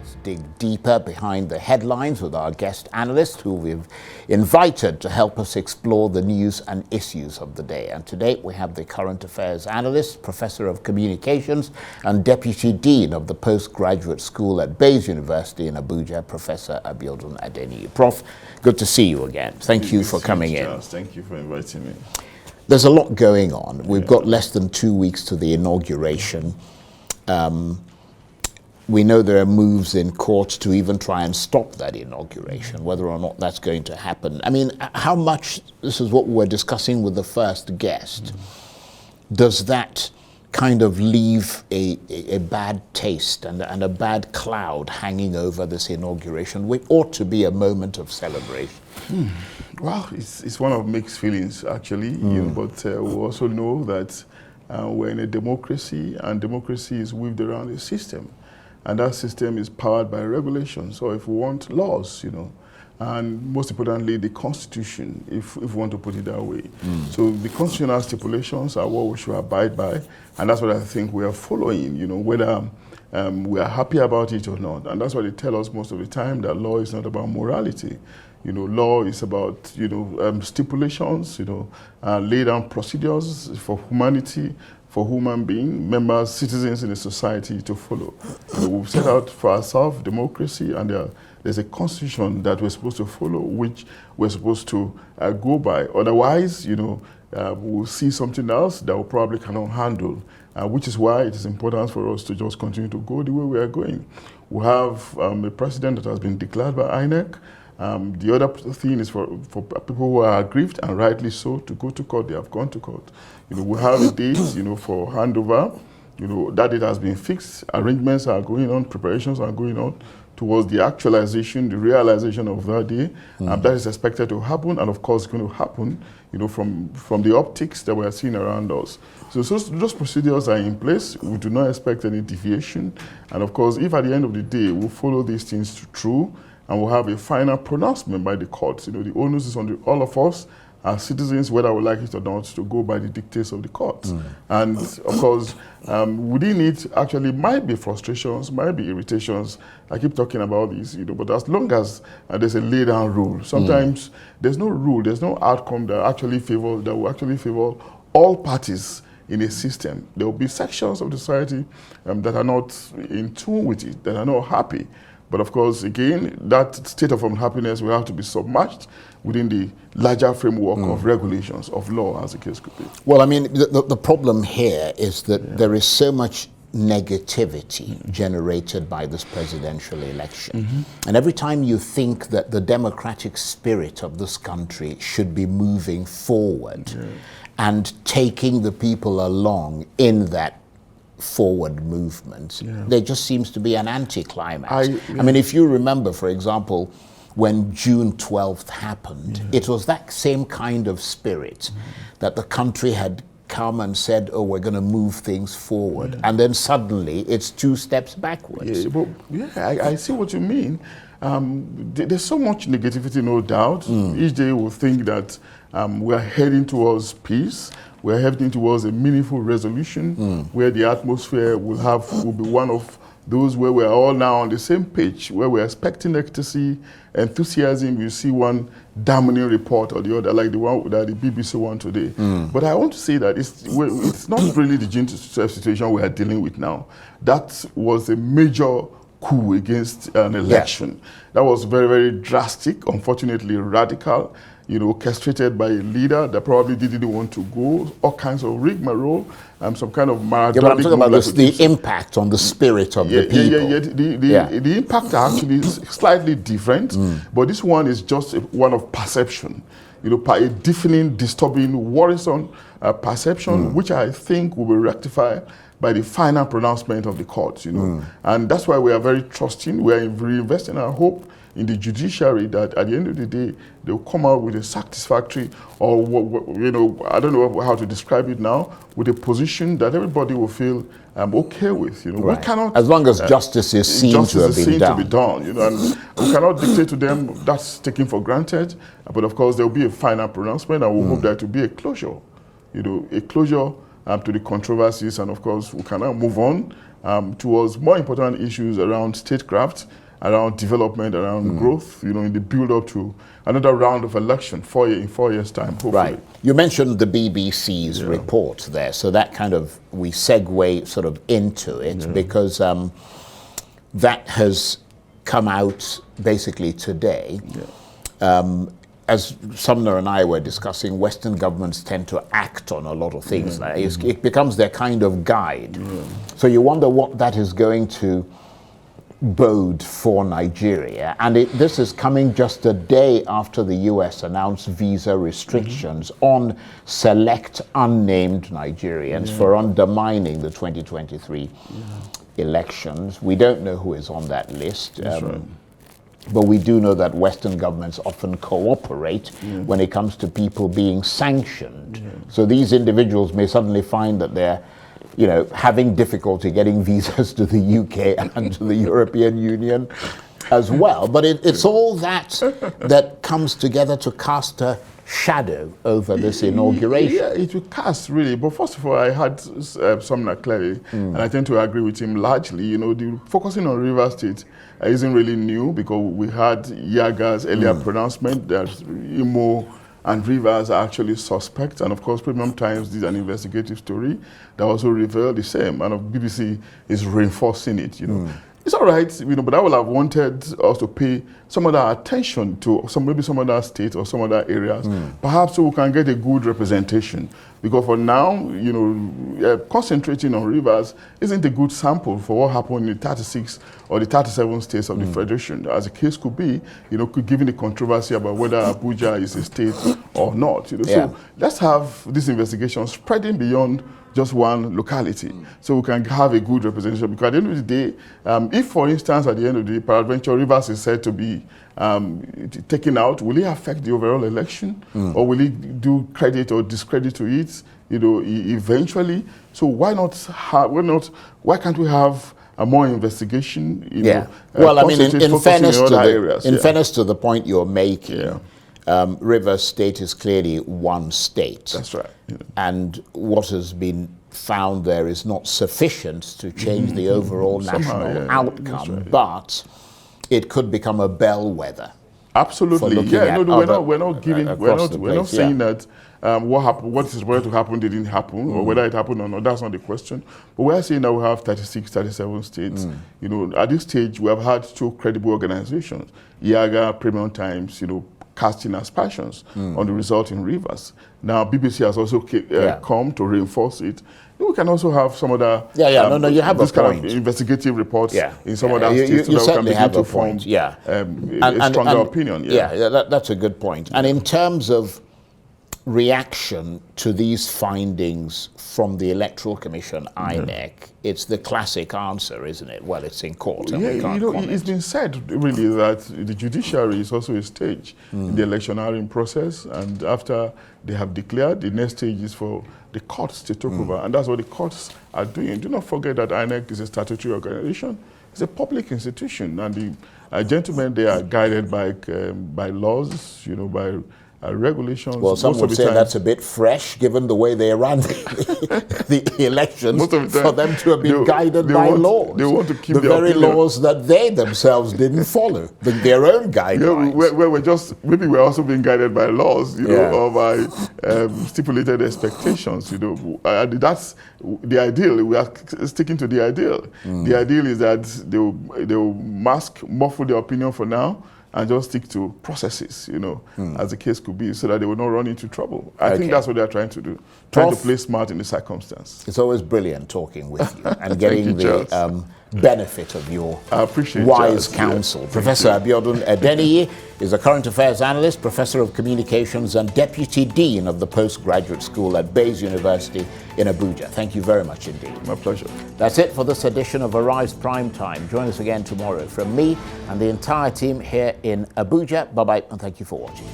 Let's dig deeper behind the headlines with our guest analyst, who we've invited to help us explore the news and issues of the day. And today we have the current affairs analyst, Professor of Communications and Deputy Dean of the Postgraduate School at Bayes University in Abuja, Professor Abiodun Adeniyi. Prof, good to see you again. Thank you for coming in. Thank you for inviting me. There's a lot going on. We've got less than 2 weeks to the inauguration. We know there are moves in court to even try and stop that inauguration, whether or not that's going to happen. I mean, how much, this is what we were discussing with the first guest, does that kind of leave a bad taste and a bad cloud hanging over this inauguration, which ought to be a moment of celebration? Well, it's one of mixed feelings, actually, but we also know that we're in a democracy, and democracy is weaved around a system. And that system is powered by regulations. So if we want laws, and most importantly, the Constitution, if we want to put it that way. So the constitutional stipulations are what we should abide by, and that's what I think we are following, whether we are happy about it or not. And that's why they tell us most of the time that law is not about morality. Law is about, stipulations, lay down procedures for humanity, for human beings, members, citizens in a society to follow. We've set out for ourselves democracy, and there's a constitution that we're supposed to follow, which we're supposed to go by. Otherwise, we'll see something else that we probably cannot handle, which is why it is important for us to just continue to go the way we are going. We have a president that has been declared by INEC. The other thing is for people who are aggrieved, and rightly so, to go to court. They have gone to court. We have a date, for handover. That date has been fixed. Arrangements are going on, preparations are going on towards the actualization, the realization of that day. That is expected to happen, and of course it's going to happen, from the optics that we are seeing around us. So those procedures are in place. We do not expect any deviation. And of course, if at the end of the day we follow these things through, and we'll have a final pronouncement by the courts. The onus is on all of us as citizens, whether we like it or not, to go by the dictates of the courts. And of course, within it actually might be frustrations, might be irritations. I keep talking about this, but as long as there's a laid down rule, sometimes there's no rule, there's no outcome that will actually favor all parties in a system. There will be sections of the society that are not in tune with it, that are not happy. But of course, again, that state of unhappiness will have to be submerged within the larger framework of regulations, of law, as the case could be. Well, I mean, the problem here is that there is so much negativity generated by this presidential election. And every time you think that the democratic spirit of this country should be moving forward and taking the people along in that forward movement, there just seems to be an anticlimax. I mean, if you remember, for example, when June 12th happened, it was that same kind of spirit that the country had come and said, oh, we're going to move things forward. And then suddenly it's 2 steps backwards. I see what you mean. There's so much negativity, no doubt. Each day we'll think that we're heading towards peace. We're heading towards a meaningful resolution where the atmosphere will be one of those where we're all now on the same page, where we're expecting ecstasy, enthusiasm. You see one damning report or the other, like the one that the BBC won today. But I want to say that it's not really the June 12 situation we are dealing with now. That was a major coup against an election. That was very, very drastic, unfortunately radical, orchestrated by a leader that probably didn't want to go, all kinds of rigmarole, some kind of Maradonic. But I'm talking about the impact on the spirit of the people. The impact are actually slightly different, but this one is just one of perception. A deafening, disturbing, worrisome perception, which I think will be rectified by the final pronouncement of the courts. And that's why we are very trusting. We are reinvesting our hope in the judiciary that at the end of the day, they'll come out with a satisfactory, or I don't know how to describe it now, with a position that everybody will feel okay with. We cannot, as long as justice is seen to be done. And we cannot dictate to them. That's taken for granted. But of course, there will be a final pronouncement, and we hope that to be a closure. A closure to the controversies, and of course we can now move on towards more important issues around statecraft, around development, around growth, in the build-up to another round of election in 4 years' time, hopefully. Right. You mentioned the BBC's report there, so that kind of, we segue sort of into it, because that has come out basically today. As Sumner and I were discussing, Western governments tend to act on a lot of things. Like it becomes their kind of guide. So you wonder what that is going to bode for Nigeria. And this is coming just a day after the US announced visa restrictions on select unnamed Nigerians for undermining the 2023 elections. We don't know who is on that list. But we do know that Western governments often cooperate when it comes to people being sanctioned. So these individuals may suddenly find that they're, having difficulty getting visas to the UK and to the European Union as well. But it's all that comes together to cast a shadow over this inauguration. Yeah, it will cast, really. But first of all, I had Sumner clearly, and I tend to agree with him largely. The focusing on Rivers State isn't really new, because we had Yaga's earlier pronouncement that Imo and Rivers are actually suspect. And of course, Premium Times did an investigative story that also revealed the same. And BBC is reinforcing it, It's all right, but I would have wanted us to pay some other attention to maybe some other states or some other areas, perhaps so we can get a good representation. Because for now, concentrating on Rivers isn't a good sample for what happened in the 36 or the 37 states of the Federation, as the case could be, given the controversy about whether Abuja is a state or not. So let's have this investigation spreading beyond just one locality, so we can have a good representation. Because at the end of the day, if, for instance, at the end of the day, peradventure Rivers is said to be taken out, will it affect the overall election, or will it do credit or discredit to it? Eventually. So why can't we have a more investigation? Well, I mean, in fairness to the point you're making. Rivers State is clearly one state. That's right. And what has been found there is not sufficient to change the overall national outcome, but it could become a bellwether. Absolutely. We're not saying that what is going to happen didn't happen, or whether it happened or not. That's not the question. But we're saying that we have 36, 37 states. At this stage, we have had two credible organizations, Yaga, Premium Times, casting aspersions on the result in Rivers. Now, BBC has also come to reinforce it. We can also have some other you have this a kind point. of investigative reports in some other states, you so that we certainly can have begin a to form point. a stronger opinion. That's a good point. And in terms of reaction to these findings from the Electoral Commission, INEC, it's the classic answer, isn't it? Well, it's in court. And we can't comment. It's been said really that the judiciary is also a stage in the electioneering process, and after they have declared, the next stage is for the courts to take over, and that's what the courts are doing. Do not forget that INEC is a statutory organization. It's a public institution, and the gentlemen, they are guided by laws, by regulations. Well, some would say that's a bit fresh, given the way they ran the elections, for them to have been guided by laws. They want to keep the very opinion. laws that they themselves didn't follow, their own guidelines. We're also being guided by laws, or by stipulated expectations. That's the ideal. We are sticking to the ideal. The ideal is that they will muffle their opinion for now, and just stick to processes, as the case could be, so that they will not run into trouble. I think that's what they're trying to do, trying to play smart in the circumstance. It's always brilliant talking with you and getting the benefit of your wise counsel. Professor Abiodun Adeniyi is a current affairs analyst, professor of communications, and deputy dean of the postgraduate school at Bayes University in Abuja. Thank you very much indeed. My pleasure. That's it for this edition of Arise Prime Time. Join us again tomorrow. From me and the entire team here in Abuja, bye-bye, and thank you for watching.